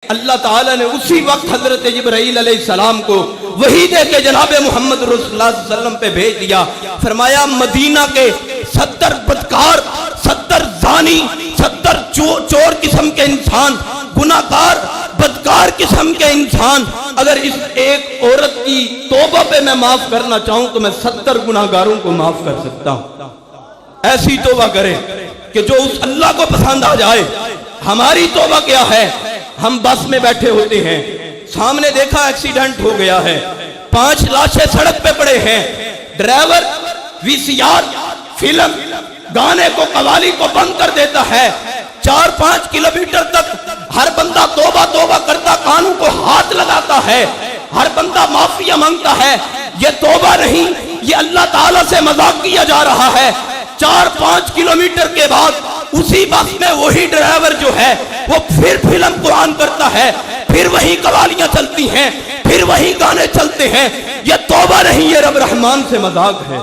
اللہ تعالیٰ نے اسی وقت حضرت جبرائیل علیہ السلام کو وحی دے کے جناب محمد رسول اللہ صلی اللہ علیہ وسلم پہ بھیج دیا. فرمایا مدینہ کے 70 بدکار، 70 زانی، 70 چور قسم کے انسان، گناہگار بدکار قسم کے انسان، اگر اس ایک عورت کی توبہ پہ میں معاف کرنا چاہوں تو میں 70 گناہگاروں کو معاف کر سکتا ہوں. ایسی توبہ کریں کہ جو اس اللہ کو پسند آ جائے. ہماری توبہ کیا ہے؟ ہم بس میں بیٹھے ہوتے ہیں، سامنے دیکھا ایکسیڈنٹ ہو گیا ہے، 5 لاشیں سڑک پہ پڑے ہیں، ڈرائیور وی سی آر فلم گانے کو قوالی کو بند کر دیتا ہے. 4-5 کلومیٹر تک ہر بندہ توبہ توبہ کرتا کانوں کو ہاتھ لگاتا ہے، ہر بندہ معافی مانگتا ہے. یہ توبہ نہیں، یہ اللہ تعالیٰ سے مذاق کیا جا رہا ہے. 4-5 کلومیٹر کے بعد اسی بس میں وہی ڈرائیور جو ہے وہ پھر فلم قرآن کرتا ہے، پھر وہی قوالیاں چلتی ہیں، پھر وہی گانے چلتے ہیں. یہ توبہ نہیں، یہ رب رحمان سے مذاق ہے.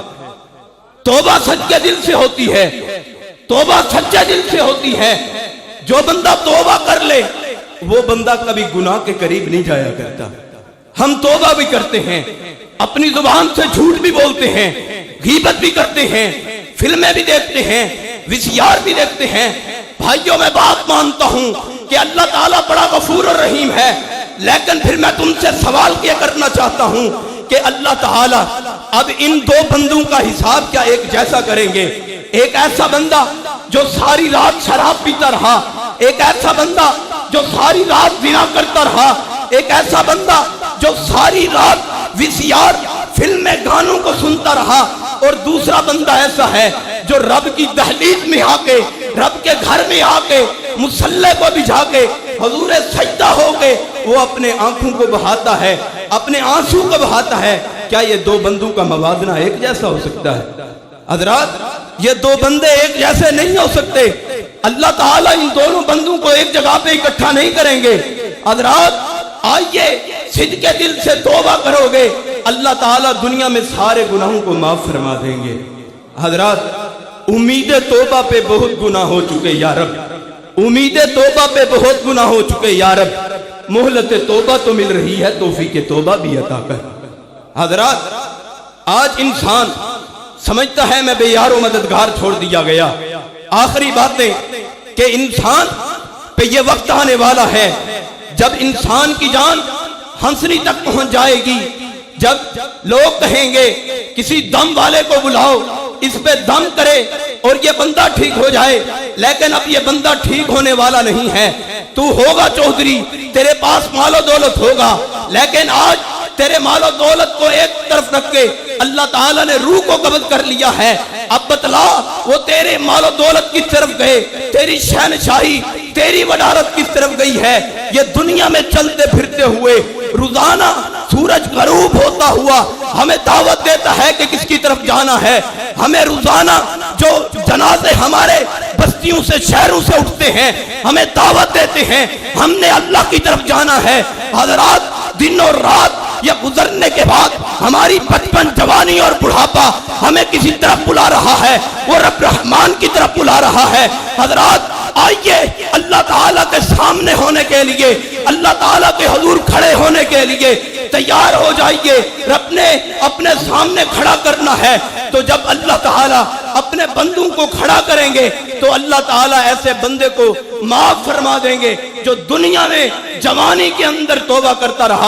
توبہ سچے دل سے ہوتی ہے، توبہ سچے دل سے ہوتی ہے. جو بندہ توبہ کر لے وہ بندہ کبھی گناہ کے قریب نہیں جایا کرتا. ہم توبہ بھی کرتے ہیں، اپنی زبان سے جھوٹ بھی بولتے ہیں، غیبت بھی کرتے ہیں، فلمیں بھی دیکھتے ہیں، وی سی آر بھی دیکھتے ہیں. بھائیوں میں بات مانتا ہوں کہ اللہ تعالیٰ بڑا غفور اور رحیم ہے، لیکن پھر میں تم سے سوال کیا کرنا چاہتا ہوں کہ اللہ تعالیٰ اب ان 2 بندوں کا حساب کیا ایک جیسا کریں گے؟ ایک ایسا بندہ جو ساری رات شراب پیتا رہا، ایک ایسا بندہ جو ساری رات زنا کرتا رہا، ایک ایسا بندہ جو ساری رات وی سی آر فلمیں گانوں کو سنتا رہا، اور دوسرا بندہ ایسا ہے جو رب کی دہلیز میں آ کے، رب کے گھر میں آ کے، مصلی کو بجھا کے، حضور سجدہ ہو کے وہ اپنے آنکھوں کو بہاتا ہے، اپنے آنسو کو بہاتا ہے. کیا یہ 2 بندوں کا موازنہ ایک جیسا ہو سکتا ہے؟ حضرات یہ 2 بندے ایک جیسے نہیں ہو سکتے. اللہ تعالیٰ ان دونوں بندوں کو ایک جگہ پہ اکٹھا نہیں کریں گے. حضرات آئیے صدقے دل سے توبہ کرو گے، اللہ تعالیٰ دنیا میں سارے گناہوں کو معاف فرما دیں گے. حضرات امید توبہ پہ بہت گناہ ہو چکے یا رب، امید توبہ پہ بہت گناہ ہو چکے یا رب، مہلت توبہ تو مل رہی ہے، توفیق توبہ بھی عطا کر. حضرات آج انسان سمجھتا ہے میں بے یار و مددگار چھوڑ دیا گیا. آخری باتیں کہ انسان پہ یہ وقت آنے والا ہے جب انسان کی جان ہنسنی تک پہنچ جائے گی، جب لوگ کہیں گے کسی دم والے کو بلاؤ، اس پہ دم کرے اور یہ بندہ ٹھیک ہو جائے. لیکن اب یہ بندہ ٹھیک ہونے والا نہیں ہے. تو ہوگا چودھری، تیرے پاس مال و دولت ہوگا، لیکن آج تیرے مال و دولت کو ایک طرف رکھ کے اللہ تعالیٰ نے روح کو قبض کر لیا ہے. اب بتلا وہ تیرے مال و دولت کس طرف گئے، تیری شہنشاہی، تیری وڈارت کس طرف گئی ہے؟ یہ دنیا میں چلتے پھرتے ہوئے روزانہ سورج غروب ہوتا ہوا ہمیں دعوت دیتا ہے کہ کس کی طرف جانا ہے. ہمیں روزانہ جو جنازے ہمارے بستیوں سے شہروں سے اٹھتے ہیں ہمیں دعوت دیتے ہیں، ہم نے اللہ کی طرف جانا ہے. حضرات دن اور رات یہ گزرنے کے بعد ہماری بچپن، جوانی اور بڑھاپا ہمیں کسی طرف بلا رہا ہے، وہ رب رحمان کی طرف بلا رہا ہے. حضرات آئیے اللہ تعالیٰ کے سامنے ہونے کے لیے، اللہ تعالیٰ کے حضور کھڑے ہونے کے لیے تیار ہو جائیے. رب نے اپنے سامنے کھڑا کرنا ہے، تو جب اللہ تعالیٰ اپنے بندوں کو کھڑا کریں گے تو اللہ تعالیٰ ایسے بندے کو معاف فرما دیں گے جو دنیا میں جوانی کے اندر توبہ کرتا رہا.